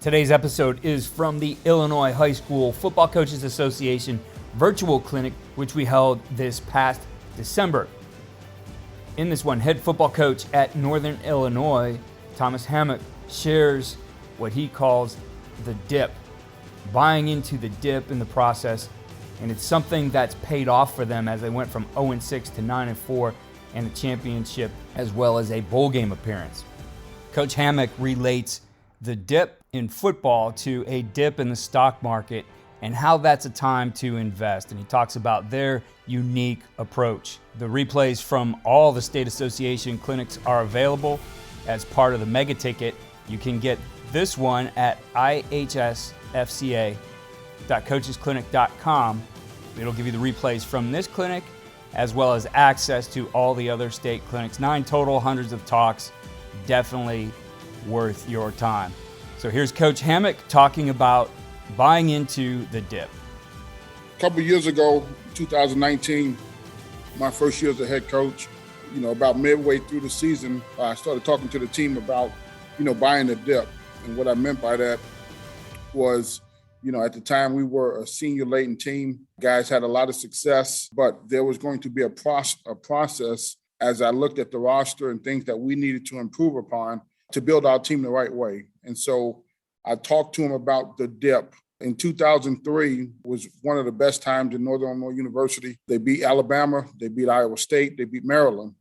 Today's episode is from the Illinois High School Football Coaches Association virtual clinic, which we held this past December. In this one, head football coach at Northern Illinois, Thomas Hammock, shares what he calls the dip, buying into the dip in the process, and it's something that's paid off for them as they went from 0-6 to 9-4 and a championship as well as a bowl game appearance. Coach Hammock relates the dip in football to a dip in the stock market and how that's a time to invest. And he talks about their unique approach. The replays from all the state association clinics are available as part of the mega ticket. You can get this one at ihsfca.coachesclinic.com. It'll give you the replays from this clinic as well as access to all the other state clinics. 9 total, hundreds of talks. Definitely worth your time. So here's Coach Hammock talking about buying into the dip. A couple of years ago, 2019, my first year as a head coach, about midway through the season, I started talking to the team about, buying the dip. And what I meant by that was, at the time we were a senior laden team. Guys had a lot of success, but there was going to be a process as I looked at the roster and things that we needed to improve upon to build our team the right way. And so I talked to him about the dip. In 2003 was one of the best times in Northern Illinois University. They beat Alabama, they beat Iowa State, they beat Maryland.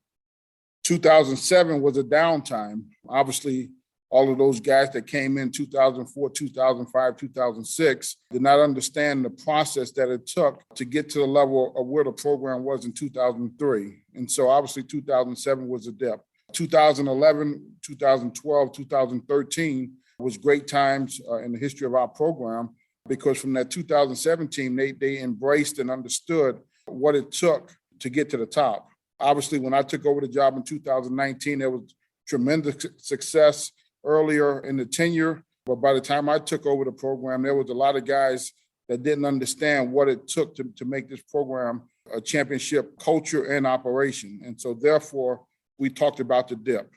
2007 was a downtime. Obviously, all of those guys that came in 2004, 2005, 2006 did not understand the process that it took to get to the level of where the program was in 2003. And so obviously 2007 was a dip. 2011, 2012, 2013 was great times in the history of our program because from that 2017, they embraced and understood what it took to get to the top. Obviously, when I took over the job in 2019, there was tremendous success earlier in the tenure. But by the time I took over the program, there was a lot of guys that didn't understand what it took to make this program a championship culture and operation. And so therefore, we talked about the dip.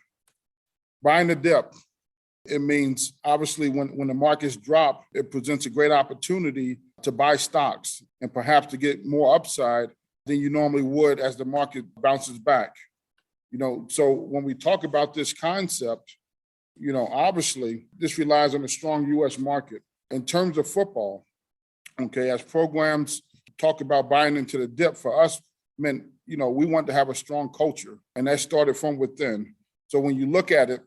Buying the dip, it means obviously when the markets drop, it presents a great opportunity to buy stocks and perhaps to get more upside than you normally would as the market bounces back. So when we talk about this concept, obviously this relies on a strong U.S. market. In terms of football, as programs talk about buying into the dip, for us meant, we want to have a strong culture, and that started from within. So when you look at it,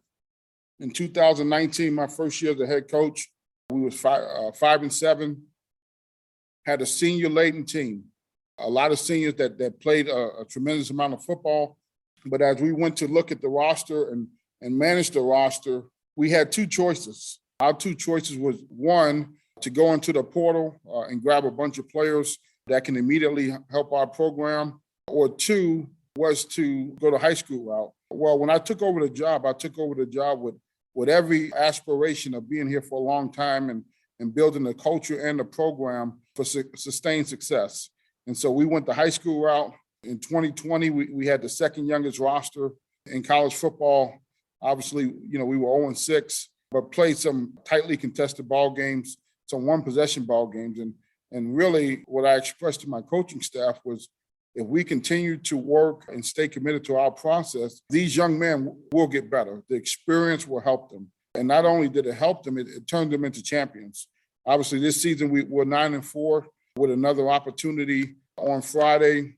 in 2019, my first year as a head coach, we was 5-7, had a senior-laden team, a lot of seniors that played a tremendous amount of football. But as we went to look at the roster and manage the roster, we had two choices. Our two choices was, one, to go into the portal and grab a bunch of players that can immediately help our program, or two, was to go the high school route. Well, when I took over the job with every aspiration of being here for a long time and building the culture and the program for sustained success. And so we went the high school route. In 2020, we had the second youngest roster in college football. Obviously, we were 0-6, but played some tightly contested ball games, some one-possession ball games. And really what I expressed to my coaching staff was, if we continue to work and stay committed to our process, these young men will get better. The experience will help them. And not only did it help them, it turned them into champions. Obviously, this season we're 9-4 with another opportunity on Friday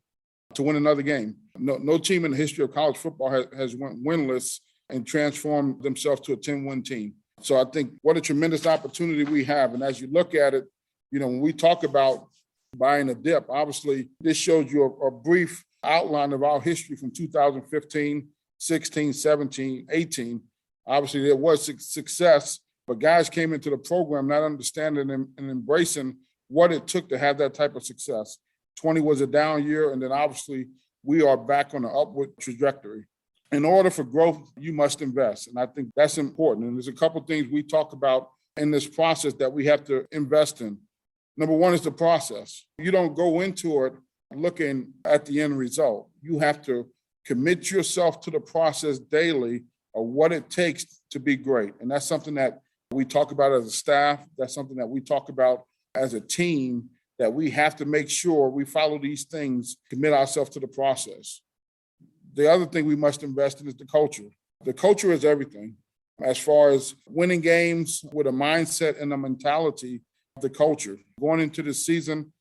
to win another game. No team in the history of college football has went winless and transformed themselves to a 10-win team. So I think what a tremendous opportunity we have. And as you look at it, when we talk about buying a dip, obviously this shows you a brief outline of our history from 2015, 16, 17, 18. Obviously there was success, but guys came into the program not understanding and embracing what it took to have that type of success. 20 was a down year, and then obviously we are back on an upward trajectory. In order for growth, you must invest, and I think that's important. And there's a couple of things we talk about in this process that we have to invest in. Number one is the process. You don't go into it looking at the end result. You have to commit yourself to the process daily of what it takes to be great. And that's something that We talk about it as a staff. That's something that we talk about as a team, that we have to make sure we follow these things, commit ourselves to the process. The other thing we must invest in is the culture. The culture is everything. As far as winning games with a mindset and a mentality of the culture. Going into the season,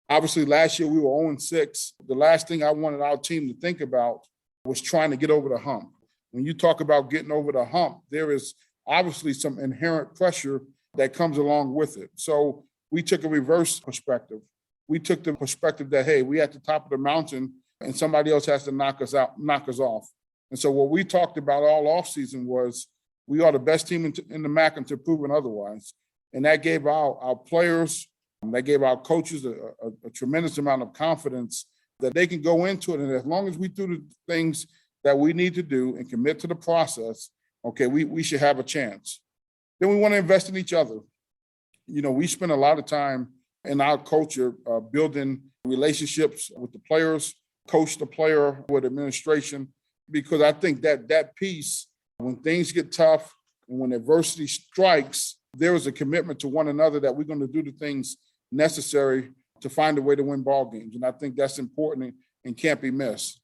obviously last year we were 0-6. The last thing I wanted our team to think about was trying to get over the hump. When you talk about getting over the hump, there is obviously some inherent pressure that comes along with it. So we took a reverse perspective. We took the perspective that, hey, we at the top of the mountain and somebody else has to knock us off. And so what we talked about all offseason was we are the best team in the MAC until proven otherwise. And that gave our players, that gave our coaches a tremendous amount of confidence that they can go into it. And as long as we do the things that we need to do and commit to the process, okay, we should have a chance. Then we want to invest in each other. You know, we spend a lot of time in our culture building relationships with the players, coach the player with administration, because I think that piece, when things get tough and when adversity strikes, there is a commitment to one another that we're going to do the things necessary to find a way to win ball games. And I think that's important and can't be missed.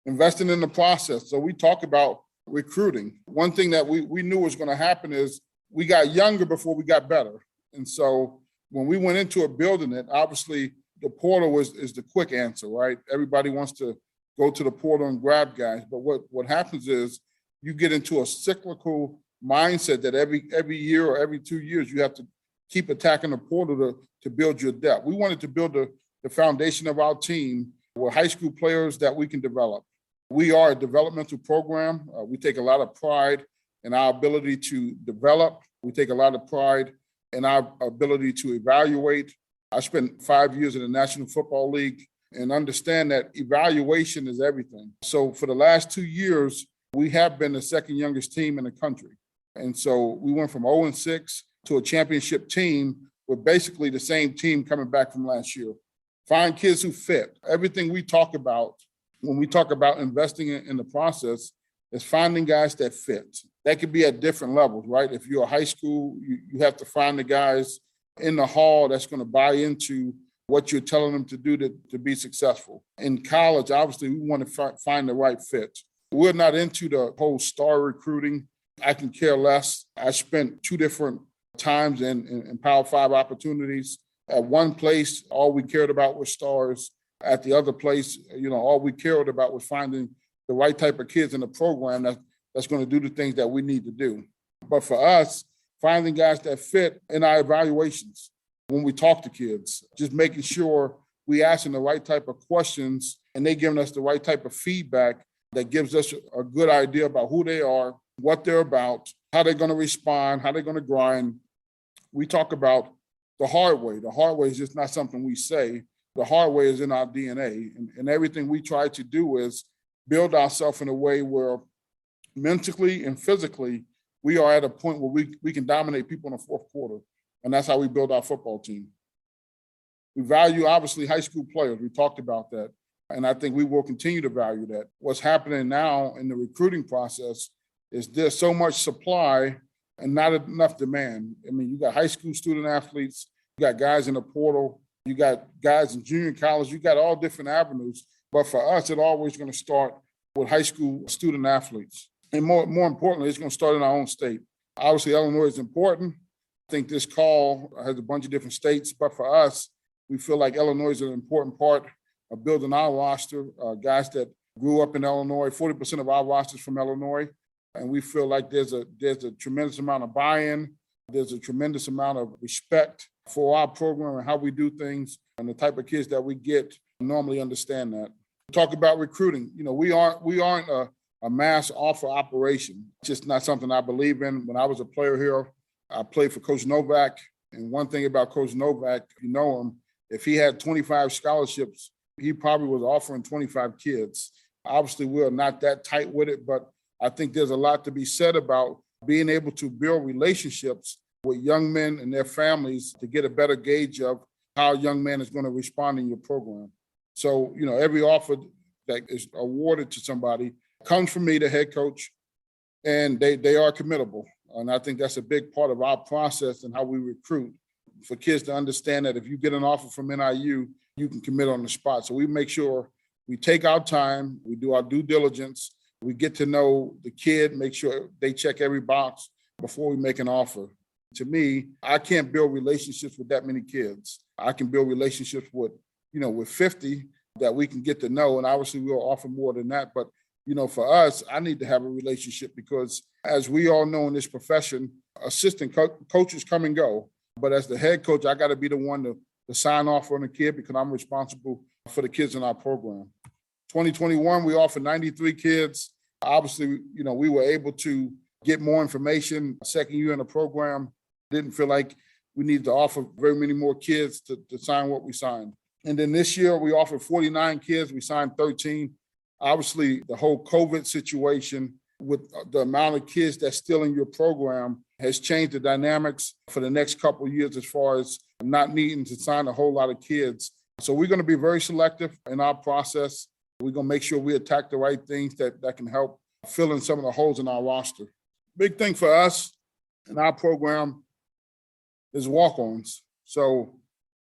Investing in the process. So we talk about recruiting. One thing that we knew was going to happen is we got younger before we got better. And so when we went into it building it, obviously the portal is the quick answer, right? Everybody wants to go to the portal and grab guys. But what happens is you get into a cyclical mindset that every year or every 2 years, you have to keep attacking the portal to build your depth. We wanted to build the foundation of our team with high school players that we can develop. We are a developmental program. We take a lot of pride in our ability to develop. We take a lot of pride in our ability to evaluate. I spent 5 years in the National Football League and understand that evaluation is everything. So for the last 2 years, we have been the second youngest team in the country. And so we went from 0-6 to a championship team with basically the same team coming back from last year. Find kids who fit. Everything we talk about when we talk about investing in the process is finding guys that fit. That could be at different levels, right? If you're a high school, you have to find the guys in the hall that's going to buy into what you're telling them to do to be successful. In college, obviously, we want to find the right fit. We're not into the whole star recruiting. I can care less. I spent 2 different times in Power 5 opportunities. At one place, all we cared about was stars. At the other place, all we cared about was finding the right type of kids in the program that's going to do the things that we need to do. But for us, finding guys that fit in our evaluations, when we talk to kids, just making sure we asking the right type of questions and they giving us the right type of feedback that gives us a good idea about who they are, what they're about, how they're going to respond, how they're going to grind. We talk about the hard way. The hard way is just not something we say. The hard way is in our DNA. And everything we try to do is build ourselves in a way where mentally and physically, we are at a point where we can dominate people in the fourth quarter. And that's how we build our football team. We value, obviously, high school players. We talked about that. And I think we will continue to value that. What's happening now in the recruiting process is there's so much supply and not enough demand. I mean, you got high school student athletes, you got guys in the portal, you got guys in junior college, you got all different avenues. But for us, it's always going to start with high school student athletes. And more importantly, it's going to start in our own state. Obviously, Illinois is important. I think this call has a bunch of different states, but for us, we feel like Illinois is an important part of building our roster, guys that grew up in Illinois. 40% of our roster is from Illinois, and we feel like there's a tremendous amount of buy-in. There's a tremendous amount of respect for our program and how we do things, and the type of kids that we get normally understand that. Talk about recruiting. We aren't a mass offer operation. It's just not something I believe in. When I was a player here, I played for Coach Novak. And one thing about Coach Novak, if you know him, if he had 25 scholarships, he probably was offering 25 kids. Obviously, we're not that tight with it, but I think there's a lot to be said about being able to build relationships with young men and their families to get a better gauge of how a young man is going to respond in your program. So, every offer that is awarded to somebody comes from me, the head coach, and they are committable. And I think that's a big part of our process and how we recruit, for kids to understand that if you get an offer from NIU, you can commit on the spot. So we make sure we take our time, we do our due diligence, we get to know the kid, make sure they check every box before we make an offer. To me, I can't build relationships with that many kids. I can build relationships with 50 that we can get to know. And obviously we'll offer more than that. But, for us, I need to have a relationship because as we all know in this profession, assistant coaches come and go. But as the head coach, I got to be the one to sign off on the kid because I'm responsible for the kids in our program. 2021, we offered 93 kids. Obviously, we were able to get more information. Second year in the program, didn't feel like we needed to offer very many more kids to sign what we signed. And then this year, we offered 49 kids. We signed 13. Obviously, the whole COVID situation with the amount of kids that's still in your program has changed the dynamics for the next couple of years as far as not needing to sign a whole lot of kids. So we're going to be very selective in our process. We're going to make sure we attack the right things that can help fill in some of the holes in our roster. Big thing for us in our program is walk-ons. So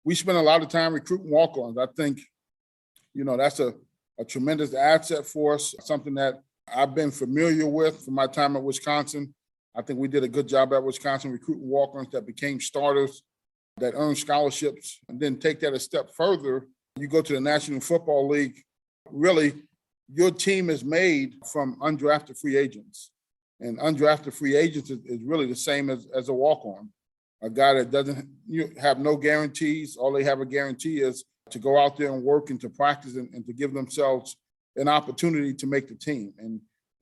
we spend a lot of time recruiting walk-ons. I think, that's a tremendous asset for us, something that I've been familiar with from my time at Wisconsin. I think we did a good job at Wisconsin recruiting walk-ons that became starters, that earned scholarships, and then take that a step further. You go to the National Football League, really, your team is made from undrafted free agents. And undrafted free agents is really the same as a walk-on. A guy that doesn't have no guarantees. All they have a guarantee is to go out there and work and to practice and to give themselves an opportunity to make the team.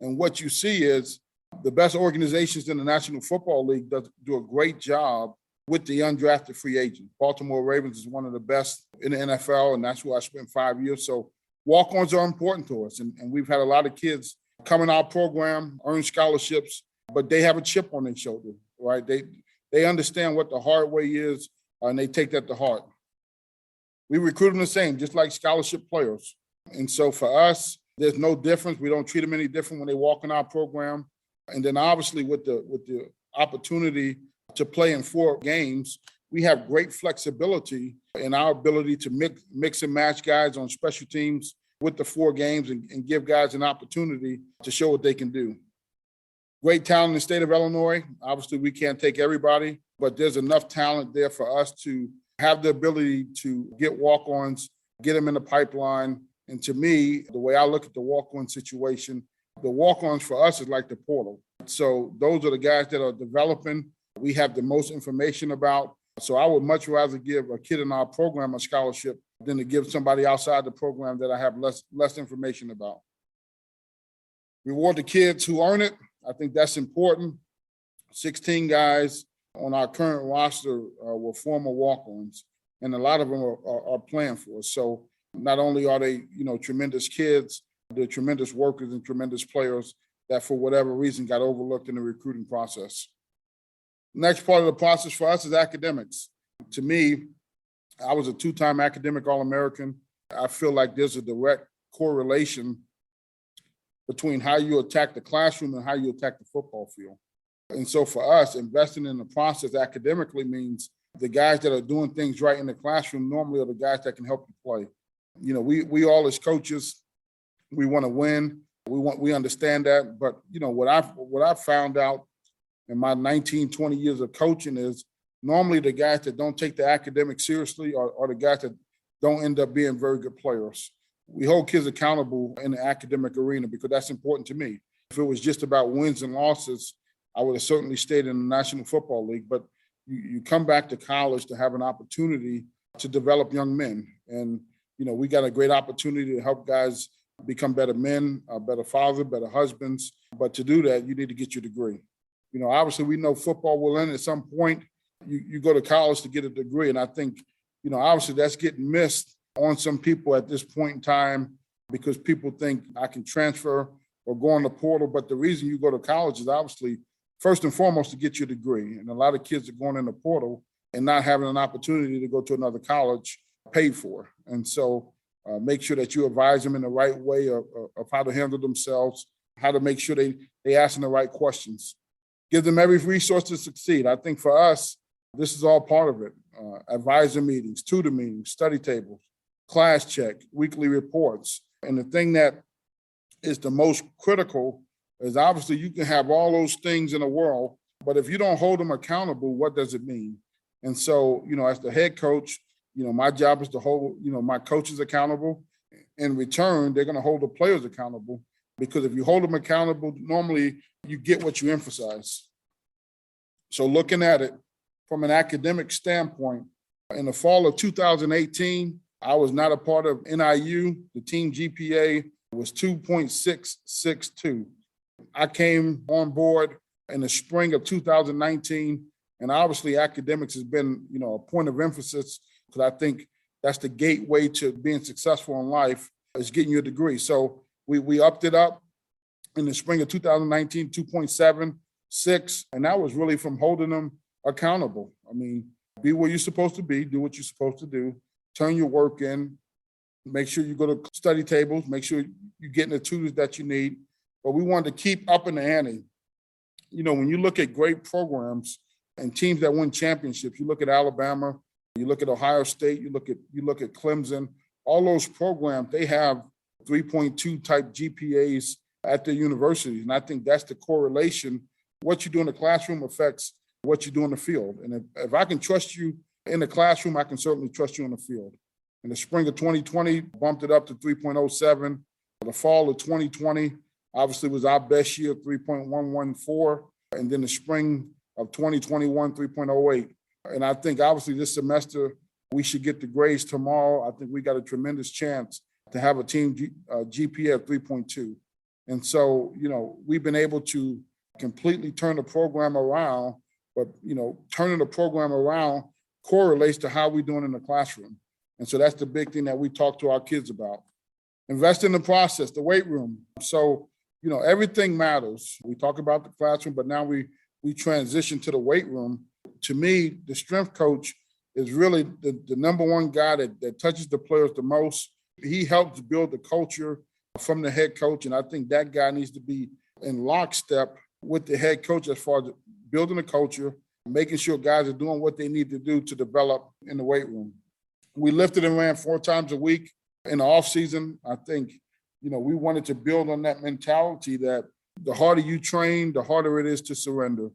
And what you see is the best organizations in the National Football League do a great job with the undrafted free agent. Baltimore Ravens is one of the best in the NFL, and that's where I spent 5 years. So walk-ons are important to us. And we've had a lot of kids come in our program, earn scholarships, but they have a chip on their shoulder, right? They understand what the hard way is, and they take that to heart. We recruit them the same, just like scholarship players. And so for us, there's no difference. We don't treat them any different when they walk in our program. And then obviously with the opportunity to play in 4 games, we have great flexibility in our ability to mix and match guys on special teams with the 4 games and give guys an opportunity to show what they can do. Great talent in the state of Illinois. Obviously, we can't take everybody, but there's enough talent there for us to have the ability to get walk-ons, get them in the pipeline. And to me, the way I look at the walk-on situation, the walk-ons for us is like the portal. So those are the guys that are developing. We have the most information about. So I would much rather give a kid in our program a scholarship than to give somebody outside the program that I have less information about. Reward the kids who earn it. I think that's important. 16 guys on our current roster were former walk-ons, and a lot of them are playing for us. So not only are they, tremendous kids, they're tremendous workers and tremendous players that for whatever reason got overlooked in the recruiting process. Next part of the process for us is academics. To me, I was a 2-time academic All-American. I feel like there's a direct correlation between how you attack the classroom and how you attack the football field. And so for us, investing in the process academically means the guys that are doing things right in the classroom normally are the guys that can help you play. We all as coaches, we want to win. We understand that. But, what I've found out in my 19, 20 years of coaching is normally the guys that don't take the academics seriously are the guys that don't end up being very good players. We hold kids accountable in the academic arena because that's important to me. If it was just about wins and losses, I would have certainly stayed in the National Football League. But you come back to college to have an opportunity to develop young men. And, we got a great opportunity to help guys become better men, better fathers, better husbands. But to do that, you need to get your degree. Obviously, we know football will end at some point. You go to college to get a degree. And I think, obviously that's getting missed on some people at this point in time because people think I can transfer or go on the portal. But the reason you go to college is obviously, first and foremost, to get your degree. And a lot of kids are going in the portal and not having an opportunity to go to another college paid for. And so make sure that you advise them in the right way of how to handle themselves, how to make sure they asking the right questions. give them every resource to succeed. I think for us, this is all part of it. Advisor meetings, tutor meetings, study tables, class check, weekly reports. And the thing that is the most critical is obviously you can have all those things in the world, but if you don't hold them accountable, what does it mean? And so, as the head coach, my job is to hold, my coaches accountable. In return, they're going to hold the players accountable, because if you hold them accountable, normally you get what you emphasize. So looking at it from an academic standpoint, in the fall of 2018, I was not a part of NIU. The team GPA was 2.662. I came on board in the spring of 2019, and obviously academics has been, a point of emphasis, because I think that's the gateway to being successful in life, is getting your degree. So we upped it up in the spring of 2019, 2.76, and that was really from holding them accountable. I mean, be where you're supposed to be, do what you're supposed to do, turn your work in, make sure you go to study tables, make sure you're getting the tutors that you need. But we wanted to keep up in the ante. When you look at great programs and teams that win championships, you look at Alabama, you look at Ohio State, you look at Clemson, all those programs, they have 3.2 type GPAs at their universities. And I think that's the correlation. What you do in the classroom affects what you do in the field. And if I can trust you in the classroom, I can certainly trust you in the field. In the spring of 2020, bumped it up to 3.07. The fall of 2020, obviously was our best year, 3.114. And then the spring of 2021, 3.08. And I think obviously this semester, we should get the grades tomorrow. I think we got a tremendous chance to have a team GPA of 3.2. And so, we've been able to completely turn the program around, but, turning the program around correlates to how we're doing in the classroom. And so that's the big thing that we talk to our kids about. Invest in the process, the weight room. So, everything matters. We talk about the classroom, but now we transition to the weight room. To me, the strength coach is really the number one guy that touches the players the most. He helps build the culture from the head coach, and I think that guy needs to be in lockstep with the head coach as far as building the culture, making sure guys are doing what they need to do to develop in the weight room. We lifted and ran 4 times a week in the off season. I think, we wanted to build on that mentality that the harder you train, the harder it is to surrender.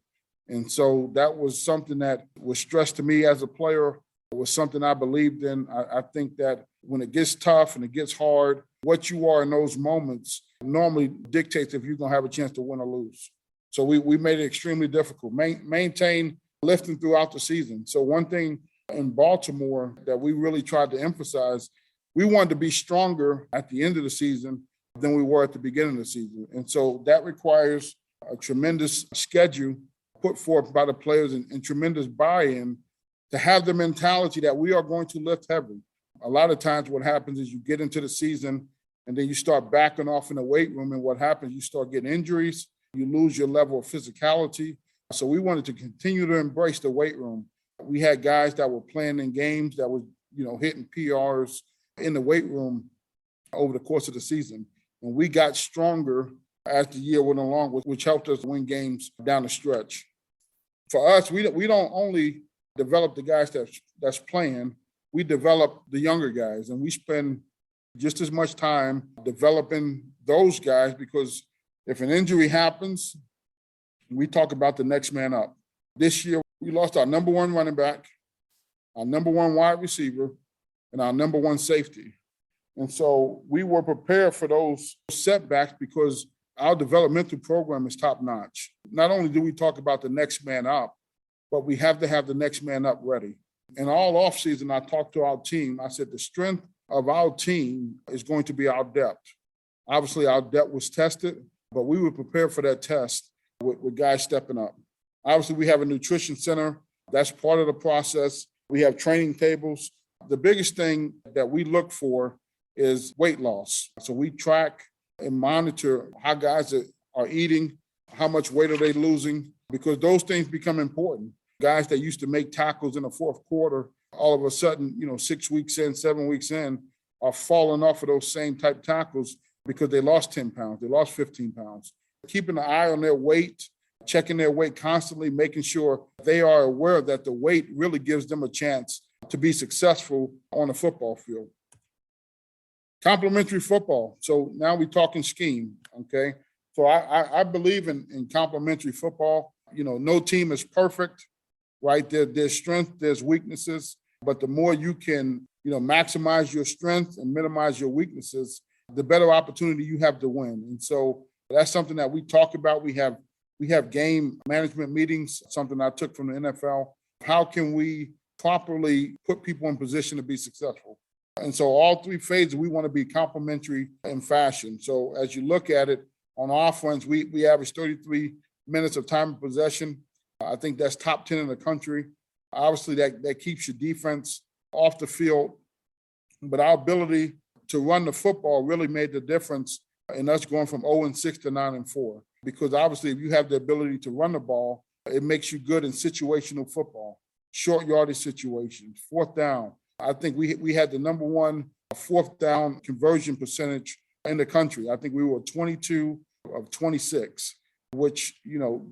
And so that was something that was stressed to me as a player. It was something I believed in. I think that when it gets tough and it gets hard, what you are in those moments normally dictates if you're going to have a chance to win or lose. So we made it extremely difficult. Maintain lifting throughout the season. So one thing in Baltimore that we really tried to emphasize, we wanted to be stronger at the end of the season than we were at the beginning of the season. And so that requires a tremendous schedule put forth by the players and tremendous buy-in to have the mentality that we are going to lift heavy. A lot of times what happens is you get into the season and then you start backing off in the weight room, and what happens, you start getting injuries, you lose your level of physicality. So we wanted to continue to embrace the weight room. We had guys that were playing in games that were, hitting PRs in the weight room over the course of the season. And we got stronger as the year went along, which helped us win games down the stretch. For us, we don't only develop the guys that's playing, we develop the younger guys, and we spend just as much time developing those guys, because if an injury happens, we talk about the next man up. This year, we lost our number one running back, our number one wide receiver, and our number one safety. And so we were prepared for those setbacks because our developmental program is top notch. Not only do we talk about the next man up, but we have to have the next man up ready. And all offseason, I talked to our team. I said, the strength of our team is going to be our depth. Obviously, our depth was tested, but we were prepared for that test with guys stepping up. Obviously, we have a nutrition center. That's part of the process. We have training tables. The biggest thing that we look for is weight loss. So we track and monitor how guys are eating, how much weight are they losing, because those things become important. Guys that used to make tackles in the fourth quarter, all of a sudden, 6 weeks in, 7 weeks in, are falling off of those same type tackles because they lost 10 pounds, they lost 15 pounds. Keeping an eye on their weight checking their weight constantly, making sure they are aware that the weight really gives them a chance to be successful on the football field. Complementary football. So now we're talking scheme, okay? So I believe in complementary football. No team is perfect, right? There's strength, there's weaknesses, but the more you can, maximize your strength and minimize your weaknesses, the better opportunity you have to win. And so that's something that we talk about. We have game management meetings, something I took from the NFL. How can we properly put people in position to be successful? And so all three phases, we want to be complementary in fashion. So as you look at it, on offense, we average 33 minutes of time of possession. I think that's top 10 in the country. Obviously, that keeps your defense off the field. But our ability to run the football really made the difference in us going from 0-6 to 9-4. Because obviously, if you have the ability to run the ball, it makes you good in situational football, short yardage situations, fourth down. I think we had the number one fourth down conversion percentage in the country. I think we were 22 of 26, which,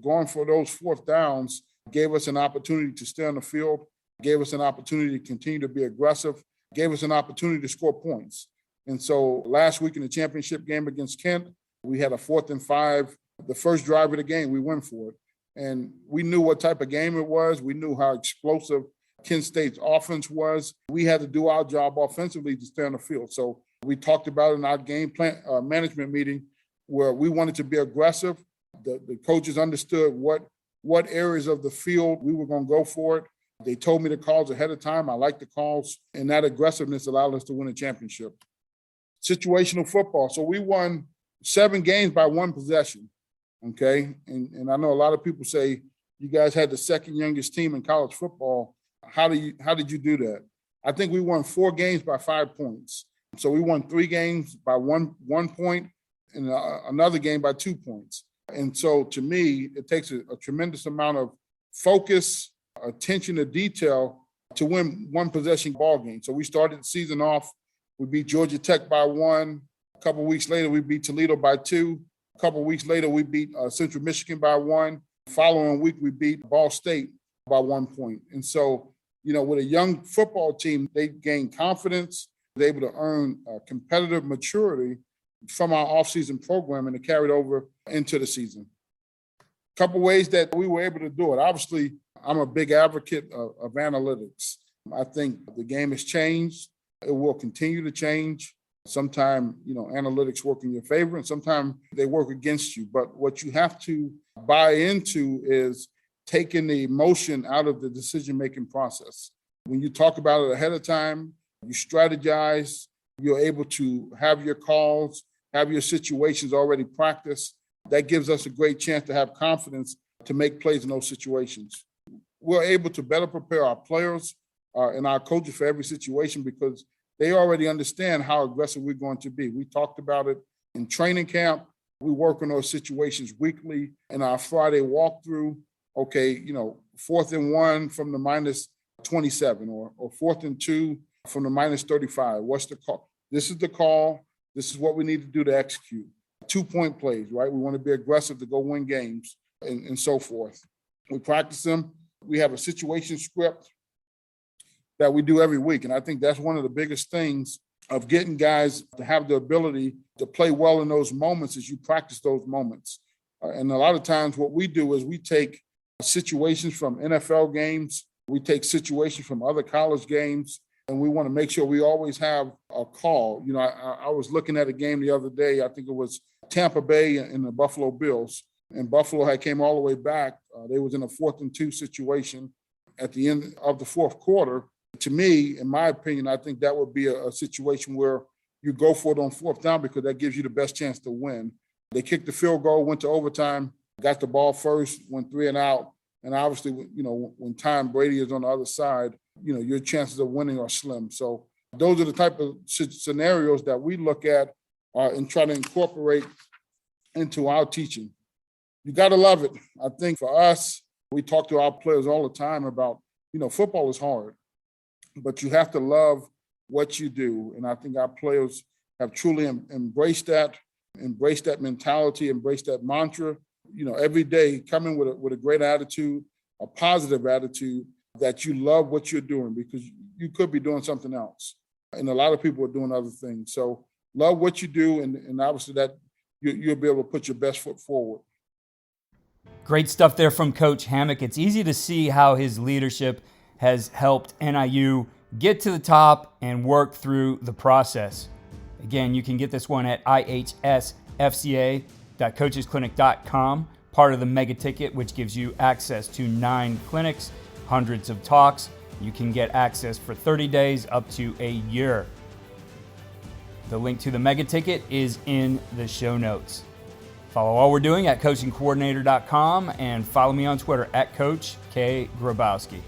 going for those fourth downs gave us an opportunity to stay on the field, gave us an opportunity to continue to be aggressive, gave us an opportunity to score points. And so last week in the championship game against Kent, we had a 4th and 5. The first drive of the game, we went for it. And we knew what type of game it was. We knew how explosive Kent State's offense was. We had to do our job offensively to stay on the field. So we talked about in our game plan management meeting where we wanted to be aggressive. The coaches understood what areas of the field we were going to go for it. They told me the calls ahead of time. I liked the calls, and that aggressiveness allowed us to win a championship. Situational football. So we won 7 games by 1 possession, okay? And I know a lot of people say you guys had the second youngest team in college football. How did you do that? I think we won 4 games by 5 points. So we won 3 games by one point and another game by 2 points. And so to me, it takes a tremendous amount of focus, attention to detail to win 1 possession ball game. So we started the season off, we beat Georgia Tech by 1. A couple of weeks later, we beat Toledo by 2. A couple of weeks later, we beat Central Michigan by 1. The following week, we beat Ball State by 1 point. And so, with a young football team, they gained confidence, they're able to earn competitive maturity from our offseason program, and it carried over into the season. A couple ways that we were able to do it. Obviously, I'm a big advocate of analytics. I think the game has changed. It will continue to change. Sometimes, analytics work in your favor, and sometimes they work against you. But what you have to buy into is taking the emotion out of the decision-making process. When you talk about it ahead of time, you strategize, you're able to have your calls, have your situations already practiced. That gives us a great chance to have confidence to make plays in those situations. We're able to better prepare our players and our coaches for every situation because they already understand how aggressive we're going to be. We talked about it in training camp. We work on those situations weekly in our Friday walkthrough. Okay, 4th and 1 from the -27 or 4th and 2 from the -35. What's the call? This is the call. This is what we need to do to execute. 2-point plays, right? We want to be aggressive to go win games and so forth. We practice them. We have a situation script that we do every week. And I think that's one of the biggest things of getting guys to have the ability to play well in those moments as you practice those moments. And a lot of times what we do is we take situations from NFL games, we take situations from other college games, and we want to make sure we always have a call. I was looking at a game the other day, I think it was Tampa Bay and the Buffalo Bills, and Buffalo had came all the way back. They was in a 4th and 2 situation at the end of the 4th quarter. To me, in my opinion, I think that would be a situation where you go for it on 4th down because that gives you the best chance to win. They kicked the field goal, went to overtime, got the ball first, went 3 and out. And obviously, when Tom Brady is on the other side, your chances of winning are slim. So those are the type of scenarios that we look at and try to incorporate into our teaching. You got to love it. I think for us, we talk to our players all the time about, football is hard, but you have to love what you do. And I think our players have truly embraced that mentality, embraced that mantra. every day come in with a great attitude, a positive attitude, that you love what you're doing, because you could be doing something else. And a lot of people are doing other things. So love what you do, and obviously that you'll be able to put your best foot forward. Great stuff there from Coach Hammock. It's easy to see how his leadership has helped NIU get to the top and work through the process. Again, you can get this one at ihsfca.coachesclinic.com, part of the mega ticket, which gives you access to 9 clinics, hundreds of talks. You can get access for 30 days up to a year. The link to the mega ticket is in the show notes. Follow all we're doing at coachingcoordinator.com and follow me on Twitter at Coach K. Grabowski.